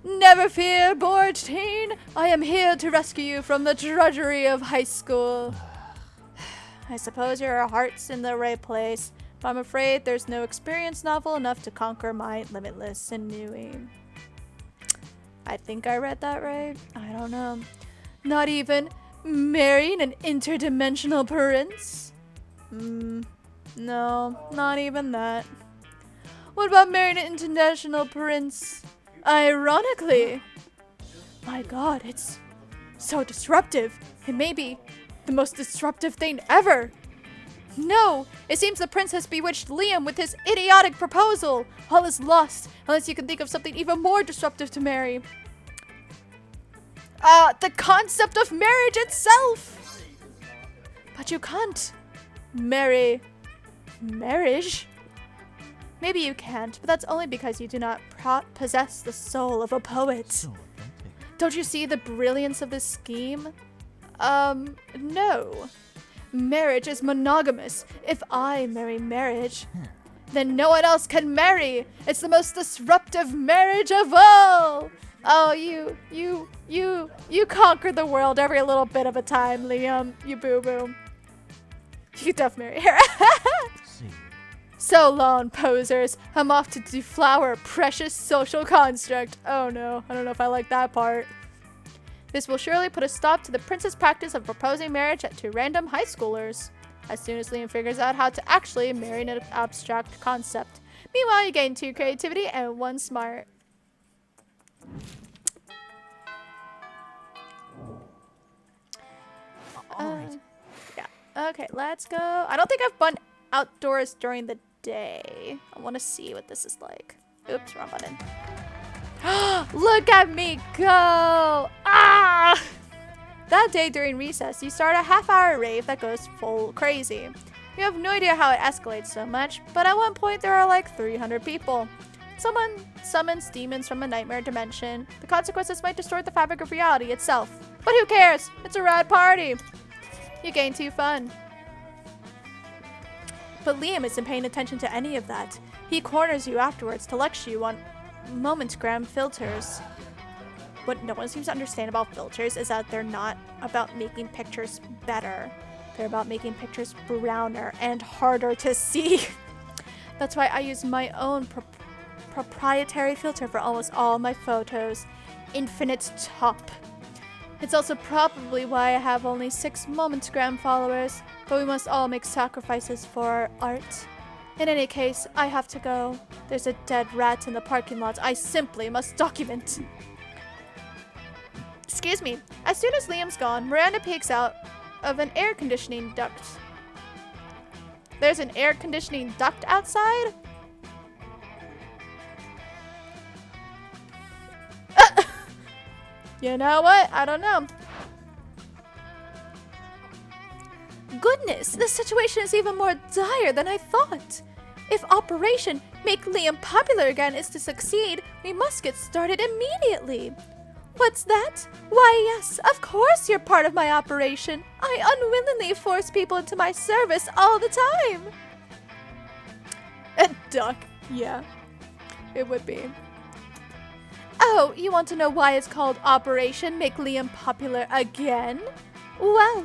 Never fear, bored teen. I am here to rescue you from the drudgery of high school. I suppose your heart's in the right place, but I'm afraid there's no experience novel enough to conquer my limitless sinewy. I think I read that right. I don't know. Not even marrying an interdimensional prince? No, not even that. What about marrying an international prince? Ironically. My god, it's so disruptive. It may be the most disruptive thing ever. No, it seems the prince has bewitched Liam with his idiotic proposal. All is lost, unless you can think of something even more disruptive to marry. The concept of marriage itself. But you can't marry marriage. Maybe you can't, but that's only because you do not possess the soul of a poet. Don't you see the brilliance of this scheme? No. Marriage is monogamous. If I marry marriage, then no one else can marry. It's the most disruptive marriage of all. Oh, you conquer the world every little bit of a time, Liam. You boo-boo. You could def marry her. So long, posers. I'm off to deflower a precious social construct. Oh no, I don't know if I like that part. This will surely put a stop to the prince's practice of proposing marriage to random high schoolers. As soon as Liam figures out how to actually marry an abstract concept. Meanwhile, you gain 2 creativity and 1 smart. Alright. Yeah. Okay, let's go. I don't think I've been outdoors during the day. I want to see what this is like. Oops, wrong button. Look at me go! Ah! That day during recess, you start a half-hour rave that goes full crazy. You have no idea how it escalates so much, but at one point there are like 300 people. Someone summons demons from a nightmare dimension. The consequences might distort the fabric of reality itself. But who cares? It's a rad party. You gain 2 fun. But Liam isn't paying attention to any of that. He corners you afterwards to lecture you on Momentgram filters. What no one seems to understand about filters is that they're not about making pictures better. They're about making pictures browner and harder to see. That's why I use my own proprietary filter for almost all my photos. Infinite Top. It's also probably why I have only 6 Momentgram followers, but we must all make sacrifices for our art. In any case, I have to go. There's a dead rat in the parking lot I simply must document. Excuse me. As soon as Liam's gone, Miranda peeks out of an air conditioning duct. There's an air conditioning duct outside? You know what? I don't know. Goodness, this situation is even more dire than I thought. If Operation Make Liam Popular Again is to succeed, we must get started immediately. What's that? Why, yes, of course you're part of my operation. I unwillingly force people into my service all the time. A duck. Yeah, it would be. Oh, you want to know why it's called Operation Make Liam Popular Again? Well,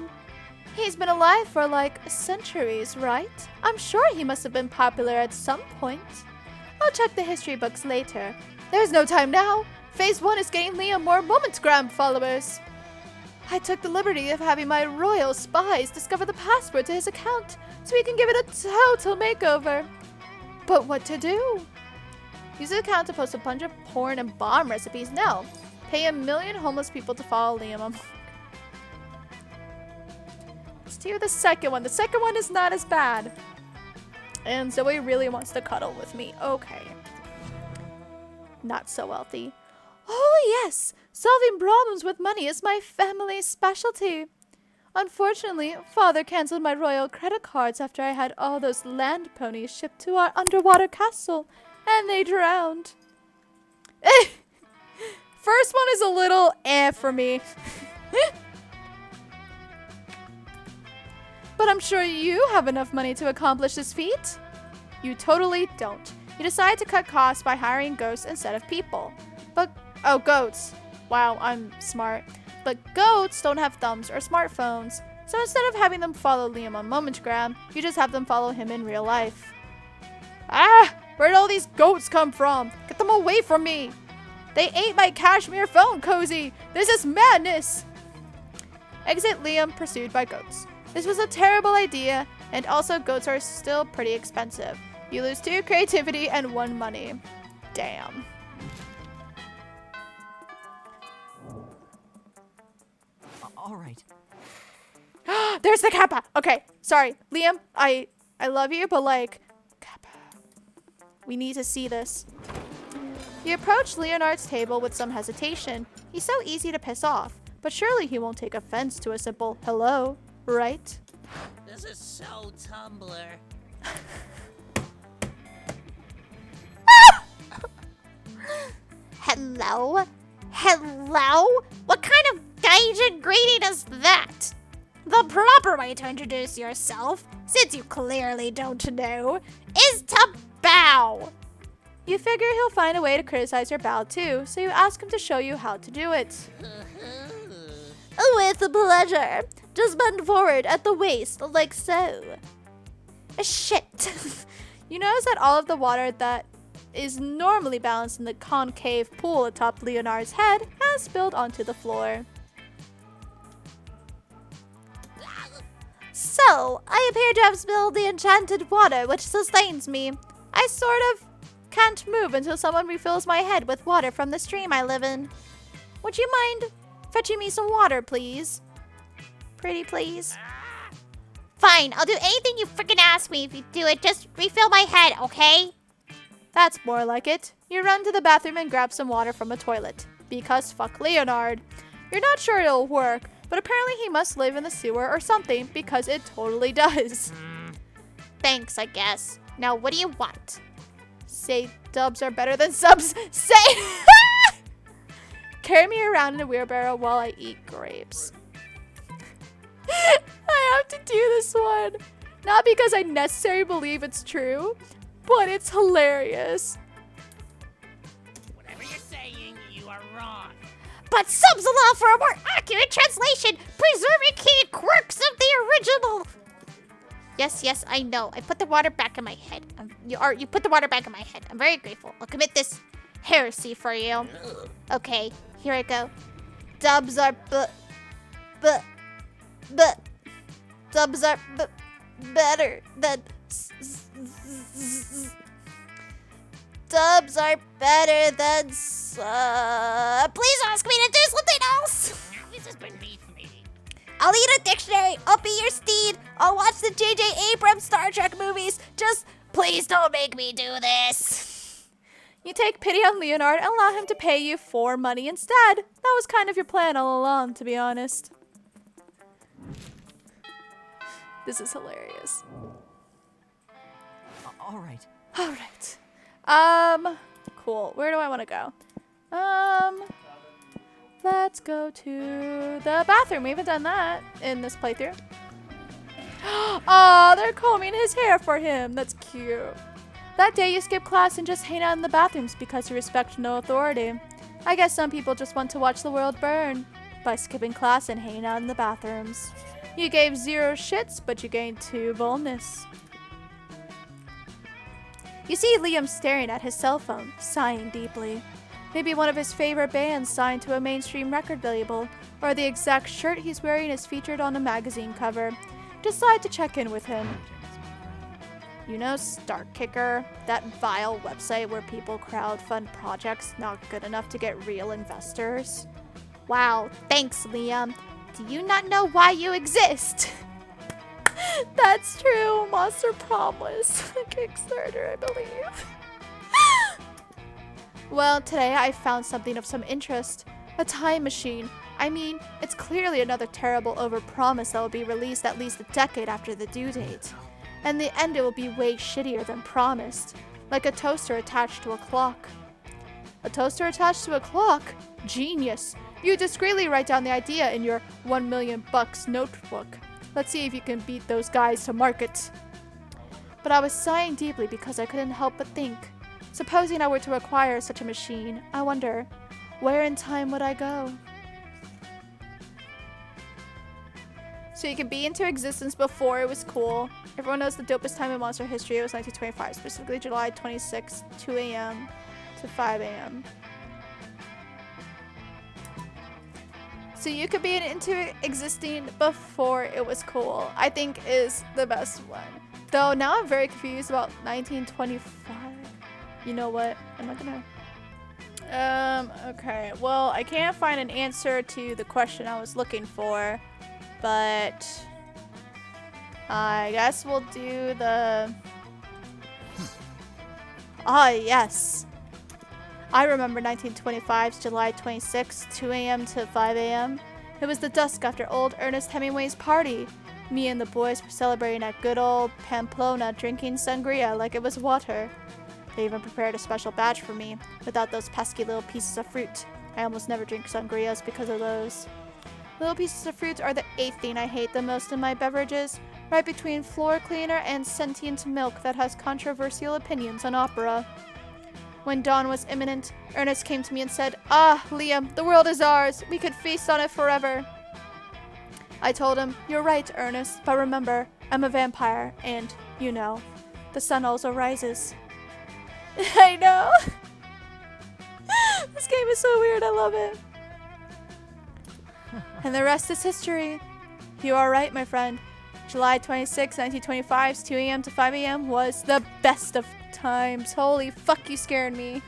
he's been alive for like centuries, right? I'm sure he must have been popular at some point. I'll check the history books later. There's no time now. Phase 1 is getting Liam more Momentgram followers. I took the liberty of having my royal spies discover the password to his account so we can give it a total makeover. But what to do? Use the account to post a bunch of porn and bomb recipes now. Pay 1 million homeless people to follow Liam. Let's do the second one. The second one is not as bad. And Zoe really wants to cuddle with me. Okay. Not so wealthy. Oh yes! Solving problems with money is my family's specialty. Unfortunately, Father cancelled my royal credit cards after I had all those land ponies shipped to our underwater castle. And they drowned. First one is a little for me. But I'm sure you have enough money to accomplish this feat. You totally don't. You decide to cut costs by hiring ghosts instead of people. But Oh, goats. Wow, I'm smart. But goats don't have thumbs or smartphones. So instead of having them follow Liam on Momentgram, you just have them follow him in real life. Ah! Where'd all these goats come from? Get them away from me! They ate my cashmere phone cozy! This is madness! Exit Liam, pursued by goats. This was a terrible idea, and also goats are still pretty expensive. You lose 2 creativity and 1 money. Damn. All right. There's the Kappa! Okay, sorry. Liam, I love you, but like, Kappa. We need to see this. You approach Leonard's table with some hesitation. He's so easy to piss off, but surely he won't take offense to a simple hello, right? This is so Tumblr. Hello? Hello? What kind of gaijin greeting is that? The proper way to introduce yourself, since you clearly don't know, is to bow. You figure he'll find a way to criticize your bow too, so you ask him to show you how to do it. With pleasure. Just bend forward at the waist, like so. Shit. You notice that all of the water that is normally balanced in the concave pool atop Leonard's head has spilled onto the floor. So, I appear to have spilled the enchanted water which sustains me. I sort of can't move until someone refills my head with water from the stream I live in. Would you mind fetching me some water, please? Pretty please. Fine, I'll do anything you freaking ask me if you do it. Just refill my head, okay? That's more like it. You run to the bathroom and grab some water from a toilet. Because fuck Leonard. You're not sure it'll work, but apparently he must live in the sewer or something because it totally does. Thanks, I guess. Now, what do you want? Say dubs are better than subs. Say carry me around in a wheelbarrow while I eat grapes. I have to do this one. Not because I necessarily believe it's true, but it's hilarious. Whatever you're saying, you are wrong. But subs allow for a more accurate translation, preserving key quirks of the original. Yes, I know. I put the water back in my head. You put the water back in my head. I'm very grateful. I'll commit this heresy for you. Okay, here I go. Dubs are dubs are better than dubs are better than please ask me to do something else. This is beneath me. I'll eat a dictionary. I'll be your steed. I'll watch the J.J. Abrams Star Trek movies. Just please don't make me do this. You take pity on Leonard and allow him to pay you for money instead. That was kind of your plan all along, to be honest. This is hilarious. All right. All right. Cool. Where do I want to go? Let's go to the bathroom. We haven't done that in this playthrough. Oh, they're combing his hair for him. That's cute. That day you skip class and just hang out in the bathrooms because you respect no authority. I guess some people just want to watch the world burn by skipping class and hanging out in the bathrooms. You gave 0 shits, but you gained 2 boldness. You see Liam staring at his cell phone, sighing deeply. Maybe one of his favorite bands signed to a mainstream record label, or the exact shirt he's wearing is featured on a magazine cover. Decide to check in with him. You know StartKicker, that vile website where people crowdfund projects not good enough to get real investors? Wow, thanks, Liam. Do you not know why you exist? That's true. Nomster Prom was a Kickstarter, I believe. Well, today I found something of some interest. A time machine. I mean, it's clearly another terrible overpromise that will be released at least a decade after the due date. And in the end it will be way shittier than promised. Like a toaster attached to a clock. A toaster attached to a clock? Genius. You discreetly write down the idea in your $1 million notebook. Let's see if you can beat those guys to market. But I was sighing deeply because I couldn't help but think. Supposing I were to acquire such a machine, I wonder, Where in time would I go? So you can be into existence before it was cool. Everyone knows the dopest time in Monster history. It was 1925, specifically July 26, 2 a.m. to 5 a.m. So you could be into existing before it was cool, I think is the best one. Though now I'm very confused about 1925. You know what? I'm not gonna... okay. Well, I can't find an answer to the question I was looking for. But I guess we'll do the... Ah, yes. I remember 1925's July 26, 2 a.m. to 5 a.m. It was the dusk after old Ernest Hemingway's party. Me and the boys were celebrating at good old Pamplona, drinking sangria like it was water. They even prepared a special batch for me, without those pesky little pieces of fruit. I almost never drink sangrias because of those. Little pieces of fruit are the 8th thing I hate the most in my beverages, right between floor cleaner and sentient milk that has controversial opinions on opera. When dawn was imminent, Ernest came to me and said, "Ah, Liam, the world is ours. We could feast on it forever." I told him, "You're right, Ernest, but remember, I'm a vampire, and, you know, the sun also rises." I know. This game is so weird. I love it. And the rest is history. You are right, my friend. July 26, 1925's 2 a.m. to 5 a.m. was the best of times. Holy fuck, you scared me.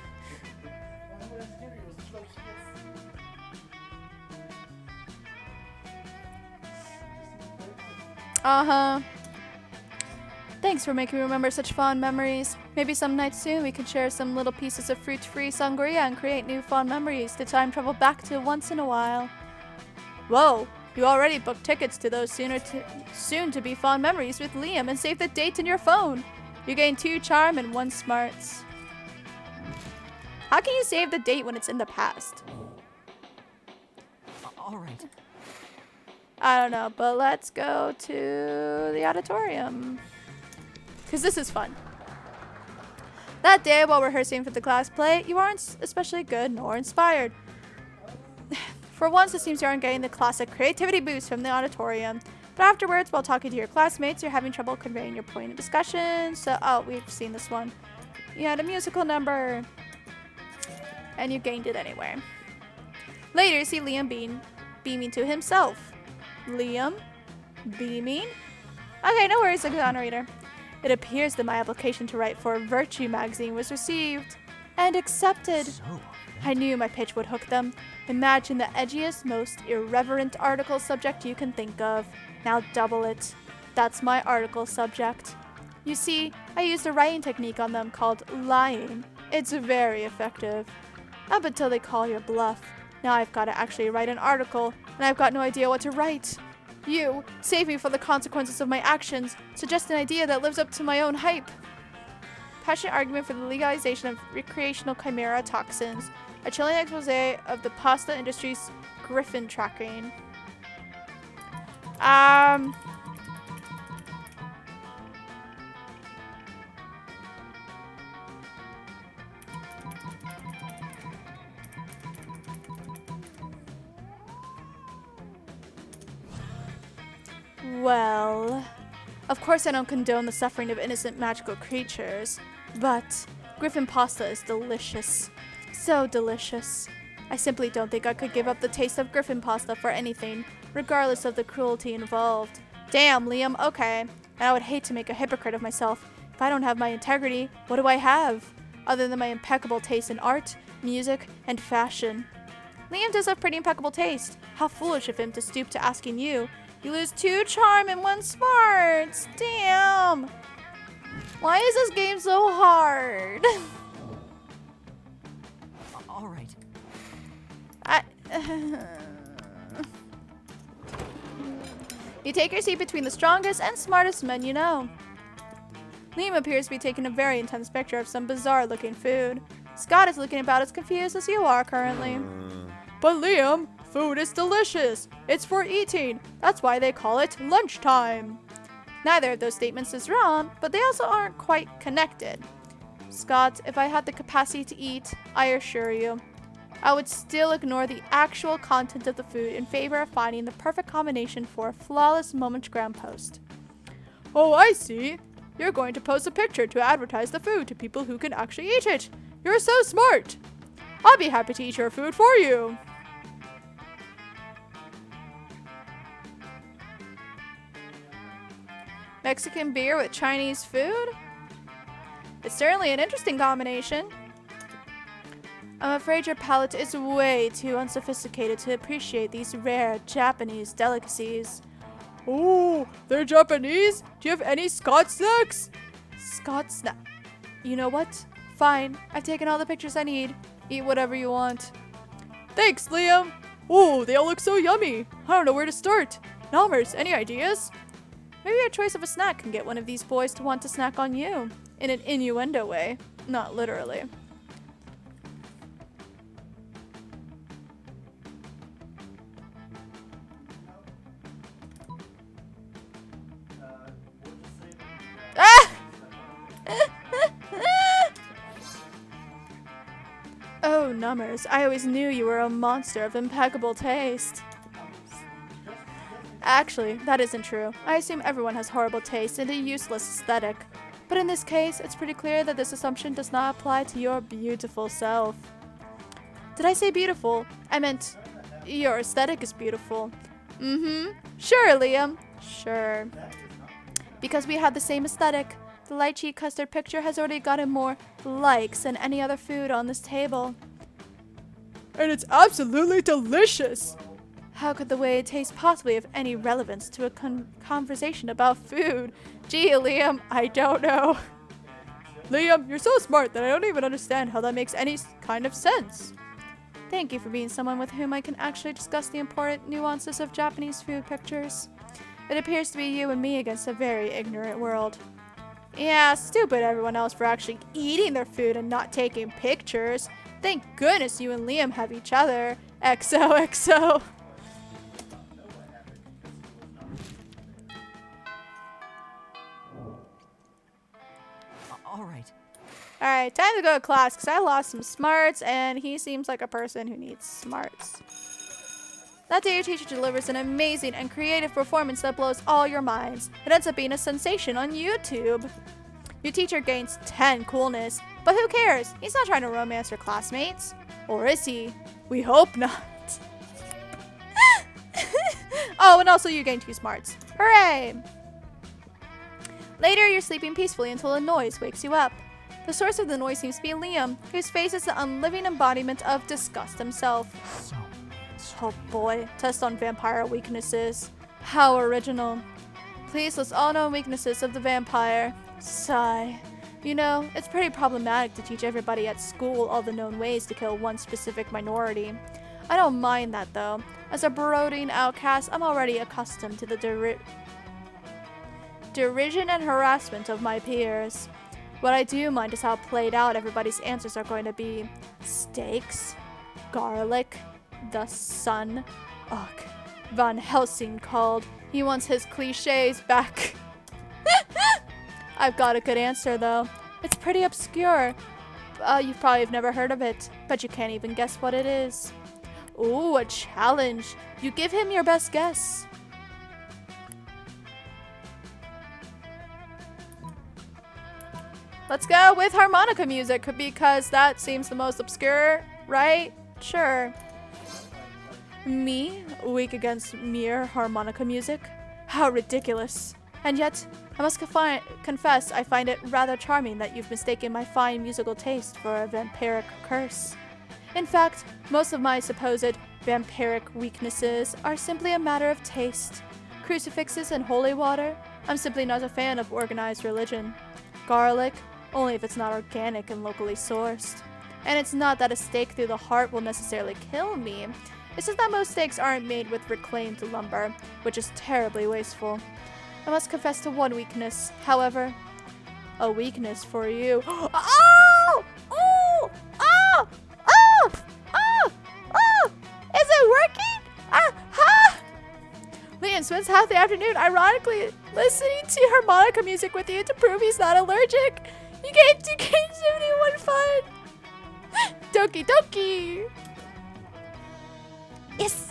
Uh-huh. Thanks for making me remember such fond memories. Maybe some night soon we can share some little pieces of fruit-free sangria and create new fond memories to time travel back to once in a while. Whoa, you already booked tickets to those soon-to-be fond memories with Liam and saved the date in your phone. You gain 2 charm and 1 smarts. How can you save the date when it's in the past? All right. I don't know, but let's go to the auditorium. Because this is fun. That day, while rehearsing for the class play, you aren't especially good nor inspired. For once, it seems you aren't getting the classic creativity boost from the auditorium. But afterwards, while talking to your classmates, you're having trouble conveying your point of discussion. So, oh, we've seen this one. You had a musical number. And you gained it anyway. Later, you see Liam beaming to himself. Liam? Beaming? Okay, no worries, exonerator. It appears that my application to write for Virtue magazine was received and accepted. I knew my pitch would hook them. Imagine the edgiest, most irreverent article subject you can think of. Now double it. That's my article subject. You see, I used a writing technique on them called lying. It's very effective. Up until they call your bluff. Now I've got to actually write an article, and I've got no idea what to write. You, save me from the consequences of my actions. Suggest an idea that lives up to my own hype. Passionate argument for the legalization of recreational chimera toxins. A chilling expose of the pasta industry's griffin tracking. Well, of course I don't condone the suffering of innocent magical creatures, but griffin pasta is delicious. So delicious. I simply don't think I could give up the taste of griffin pasta for anything, regardless of the cruelty involved. Damn, Liam, okay. And I would hate to make a hypocrite of myself. If I don't have my integrity, what do I have? Other than my impeccable taste in art, music, and fashion. Liam does have pretty impeccable taste. How foolish of him to stoop to asking you. You lose 2 charm and 1 smarts. Damn. Why is this game so hard? All right. You take your seat between the strongest and smartest men you know. Liam appears to be taking a very intense picture of some bizarre-looking food. Scott is looking about as confused as you are currently. But Liam, food is delicious. It's for eating. That's why they call it lunchtime. Neither of those statements is wrong, but they also aren't quite connected. Scott, if I had the capacity to eat, I assure you, I would still ignore the actual content of the food in favor of finding the perfect combination for a flawless momentgram post. Oh, I see. You're going to post a picture to advertise the food to people who can actually eat it. You're so smart. I'll be happy to eat your food for you. Mexican beer with Chinese food? It's certainly an interesting combination. I'm afraid your palate is way too unsophisticated to appreciate these rare Japanese delicacies. Oh, they're Japanese? Do you have any Scott snacks? Scott snack? You know what? Fine, I've taken all the pictures I need. Eat whatever you want. Thanks, Liam. Oh, they all look so yummy. I don't know where to start. Nomers, any ideas? Maybe your choice of a snack can get one of these boys to want to snack on you. In an innuendo way, not literally. Ah! Oh, Numbers, I always knew you were a monster of impeccable taste. Actually, that isn't true. I assume everyone has horrible taste and a useless aesthetic. But in this case, it's pretty clear that this assumption does not apply to your beautiful self. Did I say beautiful? I meant your aesthetic is beautiful. Sure, Liam. Sure. Because we have the same aesthetic, the lychee custard picture has already gotten more likes than any other food on this table. And it's absolutely delicious! How could the way it tastes possibly have any relevance to a conversation about food? Gee, Liam, I don't know. Liam, you're so smart that I don't even understand how that makes any kind of sense. Thank you for being someone with whom I can actually discuss the important nuances of Japanese food pictures. It appears to be you and me against a very ignorant world. Yeah, stupid everyone else for actually eating their food and not taking pictures. Thank goodness you and Liam have each other. XOXO. Alright, time to go to class because I lost some smarts and he seems like a person who needs smarts. That day your teacher delivers an amazing and creative performance that blows all your minds. It ends up being a sensation on YouTube. Your teacher gains 10 coolness, but who cares? He's not trying to romance your classmates. Or is he? We hope not. Oh, and also you gain 2 smarts. Hooray! Later, you're sleeping peacefully until a noise wakes you up. The source of the noise seems to be Liam, whose face is the unliving embodiment of disgust himself. Oh boy, test on vampire weaknesses. How original. Please list all known weaknesses of the vampire. Sigh. You know, it's pretty problematic to teach everybody at school all the known ways to kill one specific minority. I don't mind that though. As a brooding outcast, I'm already accustomed to the derision and harassment of my peers. What I do mind is how played out everybody's answers are going to be. Steaks, garlic, the sun. Ugh, Van Helsing called. He wants his cliches back. I've got a good answer though. It's pretty obscure. You probably have never heard of it, but you can't even guess what it is. Ooh, a challenge. You give him your best guess. Let's go with harmonica music because that seems the most obscure, right? Sure. Me, weak against mere harmonica music? How ridiculous. And yet, I must confess I find it rather charming that you've mistaken my fine musical taste for a vampiric curse. In fact, most of my supposed vampiric weaknesses are simply a matter of taste. Crucifixes and holy water? I'm simply not a fan of organized religion. Garlic? Only if it's not organic and locally sourced. And it's not that a stake through the heart will necessarily kill me. It's just that most steaks aren't made with reclaimed lumber, which is terribly wasteful. I must confess to one weakness, however. A weakness for you. Oh! Oh! Oh! Oh! Oh! Oh! Is it working? Ha! Liam spends half the afternoon ironically listening to harmonica music with you to prove he's not allergic. You gained 2 games, 71 fun. Doki doki. Yes.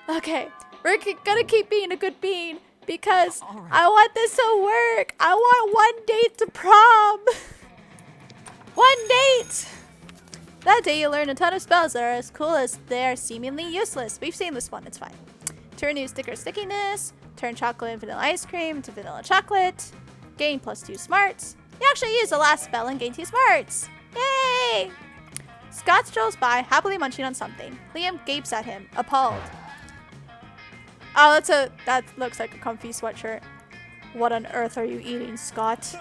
Okay, we're gonna keep being a good bean because All right. I want this to work. I want one date to prom. One date. That day you learn a ton of spells that are as cool as they are seemingly useless. We've seen this one, it's fine. Turn new sticker stickiness. Turn chocolate and vanilla ice cream into vanilla chocolate. Gain +2 smarts. You actually use the last spell and gain 2 smarts. Yay! Scott strolls by, happily munching on something. Liam gapes at him, appalled. Oh, that looks like a comfy sweatshirt. What on earth are you eating, Scott?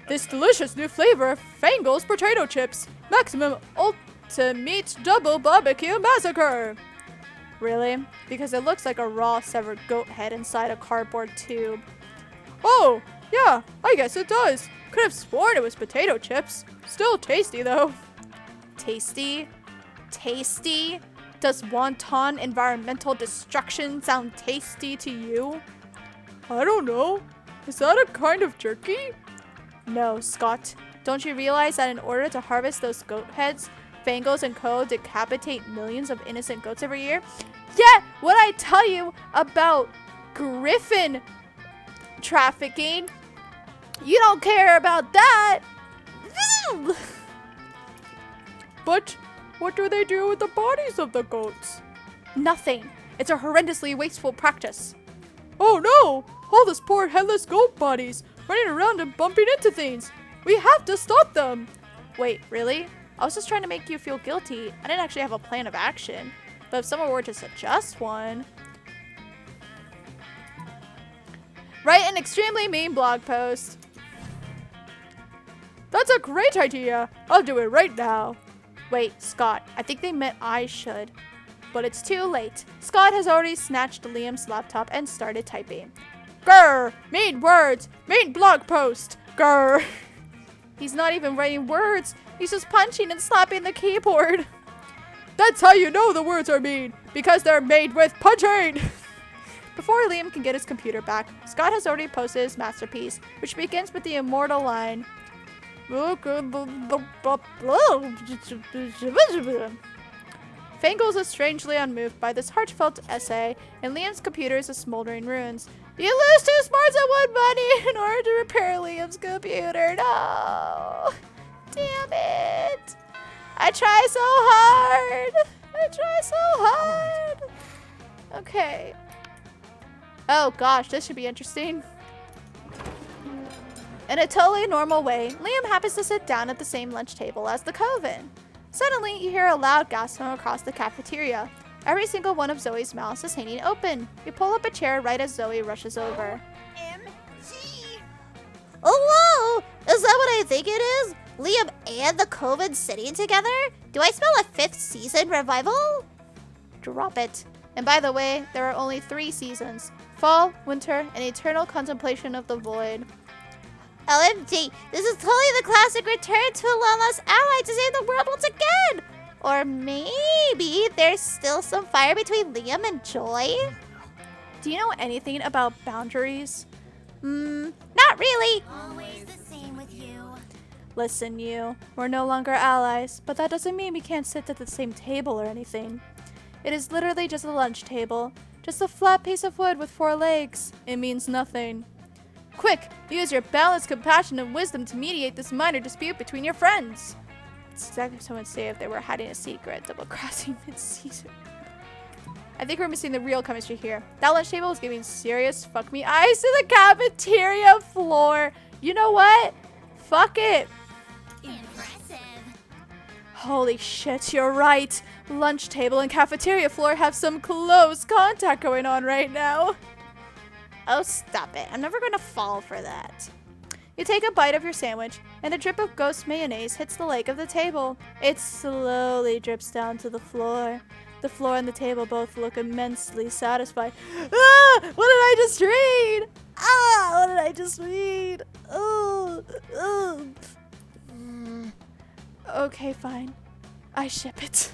This delicious new flavor of Fangol's potato chips. Maximum ultimate double barbecue massacre. Really? Because it looks like a raw severed goat head inside a cardboard tube. Oh, yeah, I guess it does. Could have sworn it was potato chips. Still tasty though. Tasty? Tasty? Does wanton environmental destruction sound tasty to you? I don't know. Is that a kind of jerky? No, Scott. Don't you realize that in order to harvest those goat heads, Fangos and Co. decapitate millions of innocent goats every year? Yeah, what I tell you about griffin trafficking, you don't care about that. But what do they do with the bodies of the goats? Nothing. It's a horrendously wasteful practice. Oh no! All those poor headless goat bodies running around and bumping into things. We have to stop them. Wait, really? I was just trying to make you feel guilty. I didn't actually have a plan of action. But if someone were to suggest one... Write an extremely mean blog post. That's a great idea. I'll do it right now. Wait, Scott, I think they meant I should. But it's too late. Scott has already snatched Liam's laptop and started typing. Grr! Mean words! Mean blog post! Grr! He's not even writing words. He's just punching and slapping the keyboard. That's how you know the words are mean. Because they're made with punching! Before Liam can get his computer back, Scott has already posted his masterpiece, which begins with the immortal line. Fangles is strangely unmoved by this heartfelt essay, and Liam's computer is a smoldering ruins. You lose 2 smarts and 1 money in order to repair Liam's computer. No! Damn it! I try so hard! I try so hard! Okay. Oh gosh, this should be interesting. In a totally normal way, Liam happens to sit down at the same lunch table as the Coven. Suddenly, you hear a loud gasp from across the cafeteria. Every single one of Zoe's mouths is hanging open. You pull up a chair right as Zoe rushes over. MG! Oh, whoa! Is that what I think it is? Liam and the Coven sitting together? Do I smell a 5th season revival? Drop it. And by the way, there are only 3 seasons. Fall, winter, and eternal contemplation of the void. OMG, this is totally the classic return to a long-lost ally to save the world once again! Or maybe there's still some fire between Liam and Joy? Do you know anything about boundaries? Not really. Always the same with you. Listen, you. We're no longer allies, but that doesn't mean we can't sit at the same table or anything. It is literally just a lunch table. Just a flat piece of wood with 4 legs. It means nothing. Quick, use your balance, compassion, and wisdom to mediate this minor dispute between your friends. It's exactly what someone would say if they were hiding a secret, double-crossing mid-season. I think we're missing the real chemistry here. That lunch table is giving serious fuck me eyes to the cafeteria floor. You know what? Fuck it. Impressive. Holy shit, you're right. Lunch table and cafeteria floor have some close contact going on right now. Oh, stop it. I'm never gonna fall for that. You take a bite of your sandwich, and a drip of ghost mayonnaise hits the leg of the table. It slowly drips down to the floor. The floor and the table both look immensely satisfied. Ah! What did I just read? Ah! What did I just read? Oh! Oh! Okay, fine. I ship it.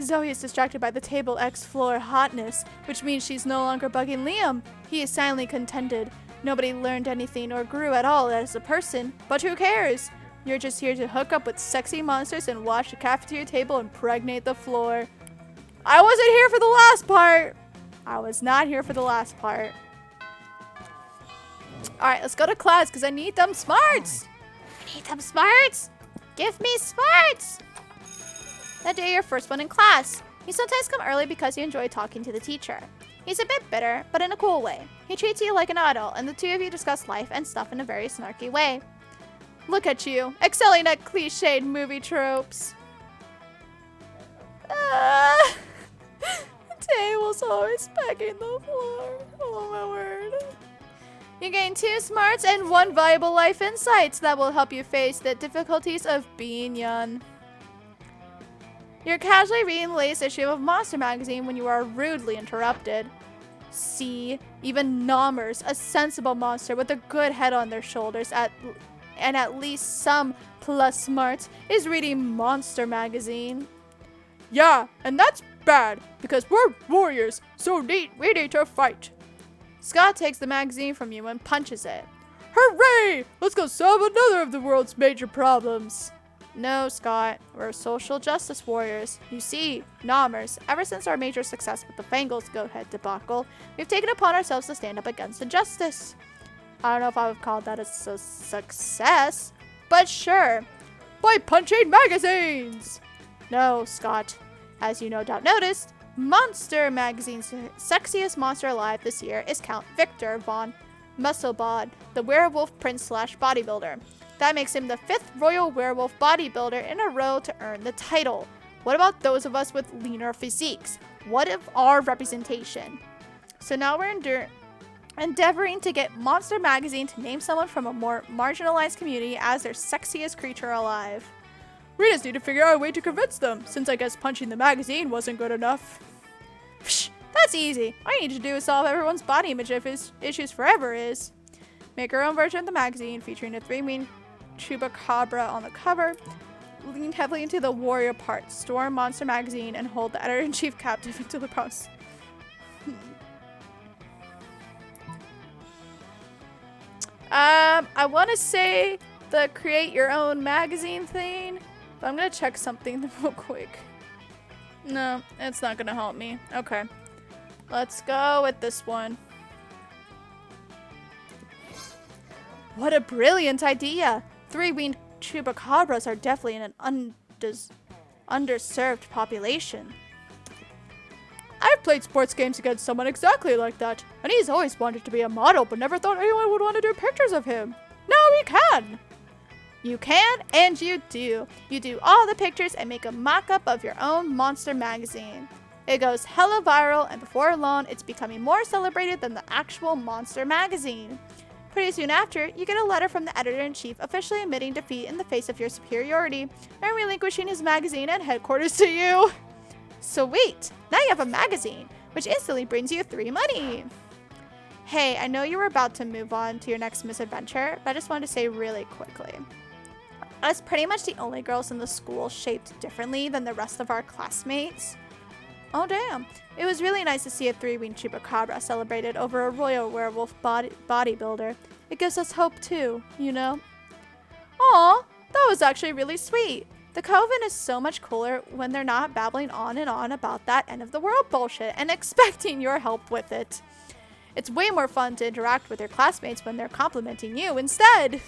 Zoe is distracted by the table X floor hotness, which means she's no longer bugging Liam. He is silently contented. Nobody learned anything or grew at all as a person, but who cares? You're just here to hook up with sexy monsters and wash the cafeteria table and impregnate the floor. I wasn't here for the last part. I was not here for the last part. Alright, let's go to class because I need them smarts. I need them smarts. Give me smarts. That day, you're first one in class. You sometimes come early because you enjoy talking to the teacher. He's a bit bitter, but in a cool way. He treats you like an adult, and the two of you discuss life and stuff in a very snarky way. Look at you, excelling at cliched movie tropes. The table's always pecking the floor. Oh my word. You gain 2 smarts and 1 valuable life insights that will help you face the difficulties of being young. You're casually reading the latest issue of Monster magazine when you are rudely interrupted. See, even Nommers, a sensible monster with a good head on their shoulders and at least some plus smarts, is reading Monster magazine. Yeah, and that's bad because we're warriors, so we need to fight. Scott takes the magazine from you and punches it. Hooray! Let's go solve another of the world's major problems. No, Scott, we're social justice warriors. You see, Nommers, ever since our major success with the Fangles Goathead debacle, we've taken upon ourselves to stand up against injustice. I don't know if I would call that a success, but sure. By punching magazines! No, Scott. As you no doubt noticed, Monster Magazine's sexiest monster alive this year is Count Victor von Musselbod, the werewolf prince / bodybuilder. That makes him the 5th royal werewolf bodybuilder in a row to earn the title. What about those of us with leaner physiques? What of our representation? So now we're endeavoring to get Monster Magazine to name someone from a more marginalized community as their sexiest creature alive. We just need to figure out a way to convince them, since I guess punching the magazine wasn't good enough. Psh, that's easy. All you need to do is solve everyone's body image issues forever is. Make our own version of the magazine featuring a 3-winged chupacabra on the cover. Lean heavily into the warrior part. Store Monster Magazine and hold the editor-in-chief captive until the process. I want to say the create your own magazine thing, but I'm going to check something real quick. No, it's not going to help me. Okay. Let's go with this one. What a brilliant idea! 3-winged chupacabras are definitely in an underserved population. I've played sports games against someone exactly like that, and he's always wanted to be a model but never thought anyone would want to do pictures of him. Now he can! You can, and you do. You do all the pictures and make a mock-up of your own Monster Magazine. It goes hella viral, and before long, it's becoming more celebrated than the actual Monster Magazine. Pretty soon after, you get a letter from the editor-in-chief officially admitting defeat in the face of your superiority and relinquishing his magazine and headquarters to you. Sweet! Now you have a magazine, which instantly brings you 3 money. Hey, I know you were about to move on to your next misadventure, but I just wanted to say really quickly. Us pretty much the only girls in the school shaped differently than the rest of our classmates. Oh damn. It was really nice to see a 3-winged chupacabra celebrated over a royal werewolf bodybuilder. It gives us hope too, you know? Aw, that was actually really sweet. The Coven is so much cooler when they're not babbling on and on about that end of the world bullshit and expecting your help with it. It's way more fun to interact with your classmates when they're complimenting you instead.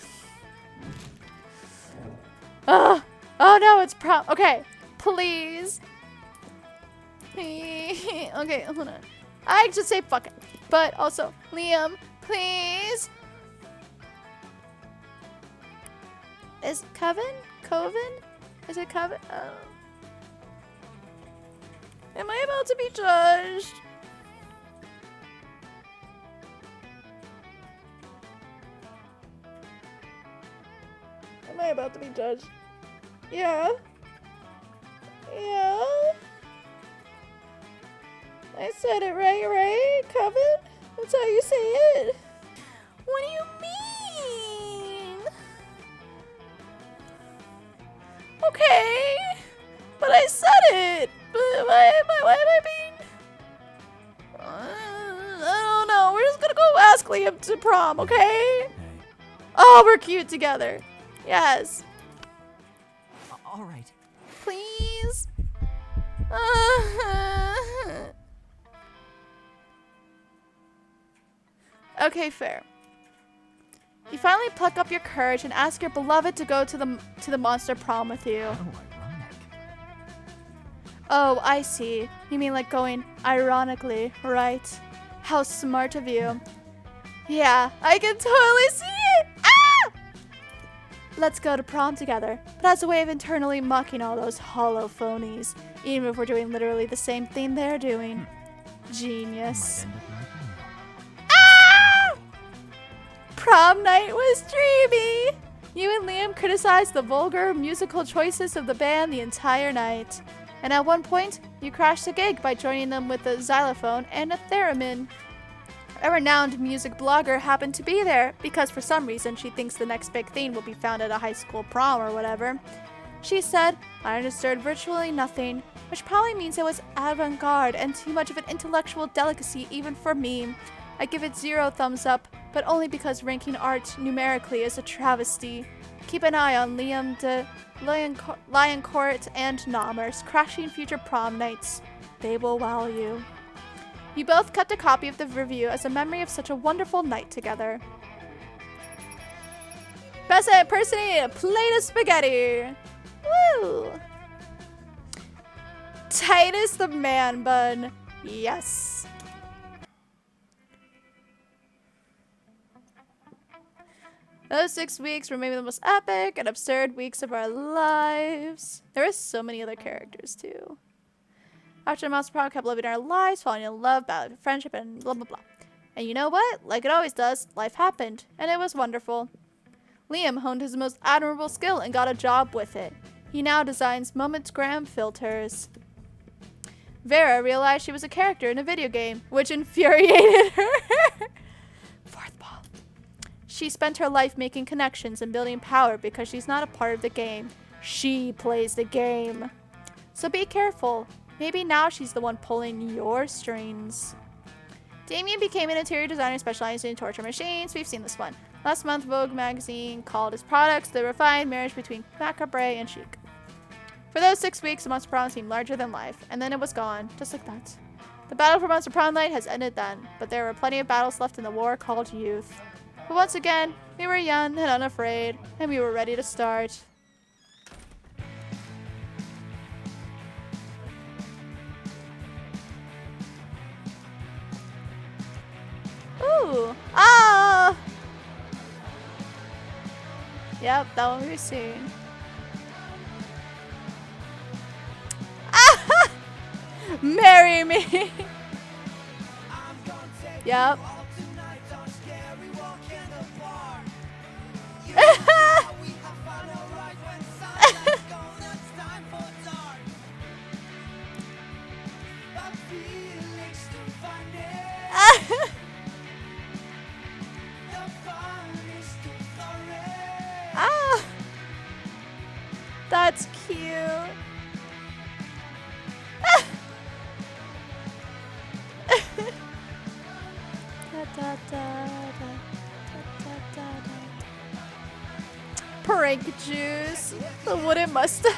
Ugh. Oh no, it's prom. Okay, please. Okay, hold on. I just say fuck it. But also, Liam, please. Is Coven? Is it Coven? Oh. Am I about to be judged? Am I about to be judged? Yeah. Yeah. I said it right? Coven? That's how you say it. What do you mean? Okay. But I said it. But why am I being... I don't know. We're just gonna go ask Liam to prom, okay? Oh, we're cute together. Yes. All right. Please. Okay, fair. You finally pluck up your courage and ask your beloved to go to the monster prom with you. Oh, ironic. Oh, I see. You mean like going ironically, right? How smart of you. Yeah, I can totally see it! Ah! Let's go to prom together, but as a way of internally mocking all those hollow phonies, even if we're doing literally the same thing they're doing. Genius. Might end up liking it. Ah! Prom night was dreamy! You and Liam criticized the vulgar musical choices of the band the entire night. And at one point, you crashed the gig by joining them with a xylophone and a theremin. A renowned music blogger happened to be there because for some reason she thinks the next big thing will be found at a high school prom or whatever. She said, I understood virtually nothing, which probably means it was avant-garde and too much of an intellectual delicacy even for me. I give it 0 thumbs up, but only because ranking art numerically is a travesty. Keep an eye on Lion Court and Nomers crashing future prom nights. They will wow you. You both kept a copy of the review as a memory of such a wonderful night together. Best impersonating a plate of spaghetti. Woo! Titus the man bun. Yes. Those 6 weeks were maybe the most epic and absurd weeks of our lives. There are so many other characters too. After Nomster Prom, kept living our lives, falling in love, battling friendship, and blah blah blah. And you know what? Like it always does, life happened, and it was wonderful. Liam honed his most admirable skill and got a job with it. He now designs Momentgram filters. Vera realized she was a character in a video game, which infuriated her. Fourth ball. She spent her life making connections and building power because she's not a part of the game. She plays the game. So be careful. Maybe now she's the one pulling your strings. Damien became an interior designer specializing in torture machines. We've seen this one. Last month, Vogue magazine called his products the refined marriage between macabre and chic. For those 6 weeks, the Monster Prom seemed larger than life, and then it was gone, just like that. The battle for Monster Prom night has ended then, but there were plenty of battles left in the war called youth. But once again, we were young and unafraid, and we were ready to start. Ooh! Ah! Yep, that one we've seen. Ah! Marry me! Yep. Ah, that's cute. Prank juice, the wooden mustache.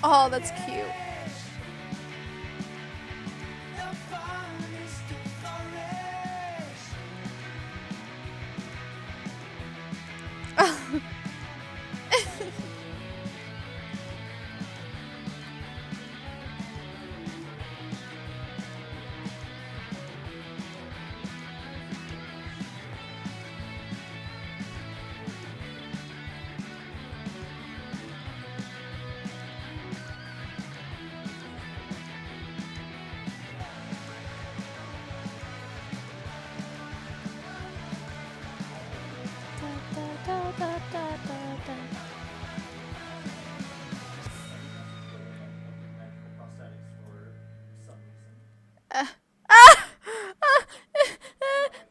Oh, that's cute.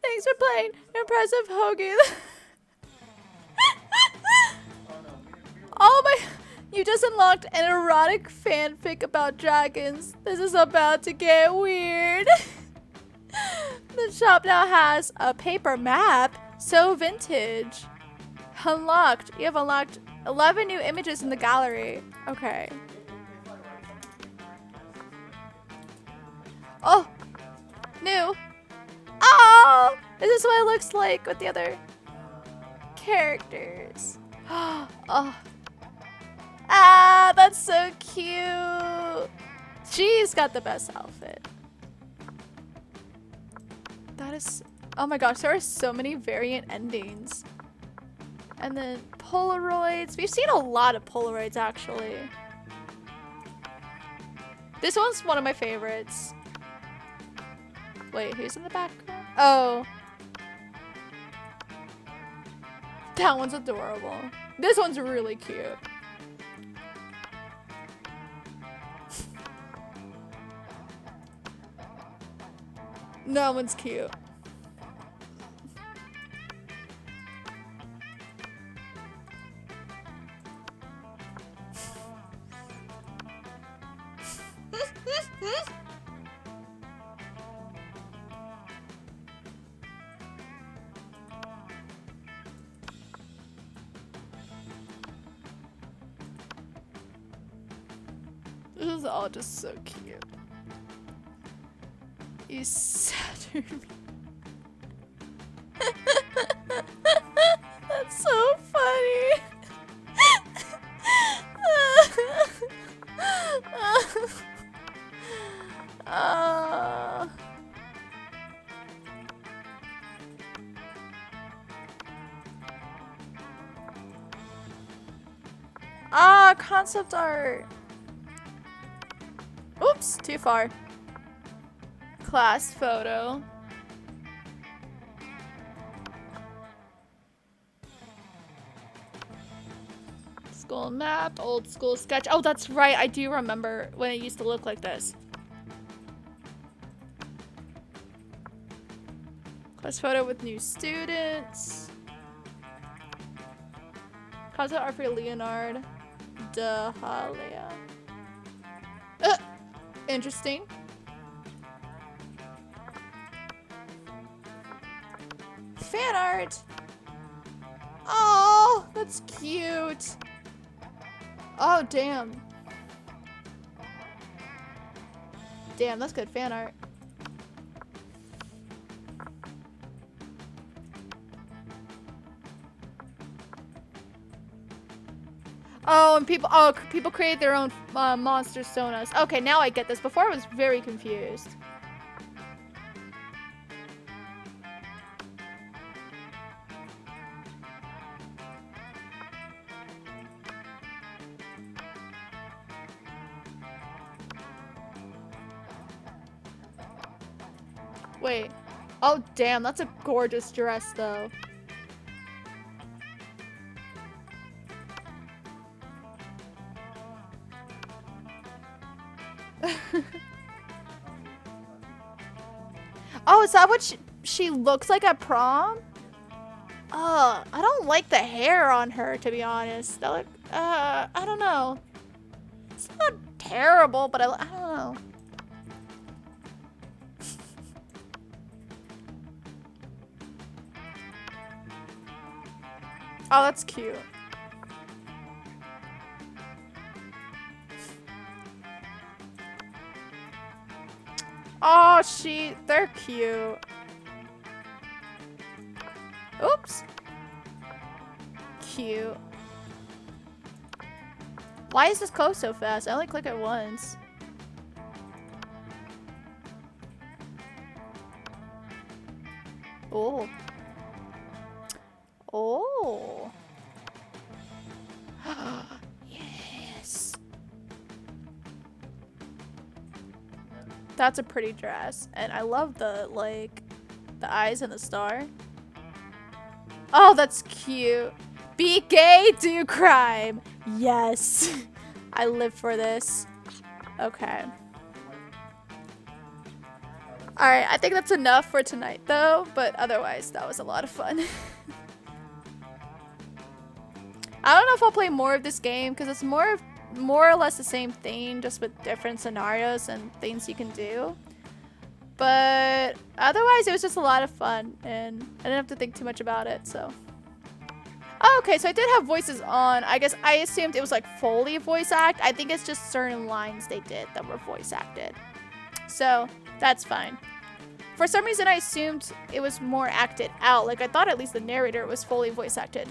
Thanks for playing. Impressive Hoagie. Oh my, You just unlocked an erotic fanfic about dragons. This is about to get weird. The shop now has a paper map. So vintage. Unlocked. You have unlocked 11 new images in the gallery. Okay. Oh! New. Oh! Is this what it looks like with the other characters? Oh. Ah, that's so cute. She's got the best outfit. That is, oh my gosh, there are so many variant endings. And then Polaroids. We've seen a lot of Polaroids actually. This one's one of my favorites. Wait, who's in the background? Oh. That one's adorable. This one's really cute. That one's cute. This is all just so cute. You Saturn me. That's so funny. Concept art. Oops, too far. Class photo. School map, old school sketch. Oh, that's right. I do remember when it used to look like this. Class photo with new students. Concept art for Leonard Dahalia. Interesting. Fan art. Oh, that's cute. Oh, damn. Damn, that's good fan art. Oh, and people create their own monster sonas. Okay, now I get this. Before I was very confused. Wait. Oh, damn, that's a gorgeous dress, though. Oh, is that what she looks like at prom? I don't like the hair on her, to be honest. That look, I don't know. It's not terrible, but I don't know. Oh, that's cute. Oh, they're cute. Oops. Cute. Why is this close so fast? I only click it once. Oh. Oh. Yes. That's a pretty dress. And I love the eyes and the star. Oh, that's cute. Be gay, do crime. Yes. I live for this. Okay. Alright, I think that's enough for tonight though, but otherwise that was a lot of fun. I don't know if I'll play more of this game because it's more or less the same thing, just with different scenarios and things you can do. But otherwise, it was just a lot of fun, and I didn't have to think too much about it, so. Oh, okay, so I did have voices on. I guess I assumed it was like fully voice act. I think it's just certain lines they did that were voice acted. So that's fine. For some reason, I assumed it was more acted out. Like, I thought at least the narrator was fully voice acted.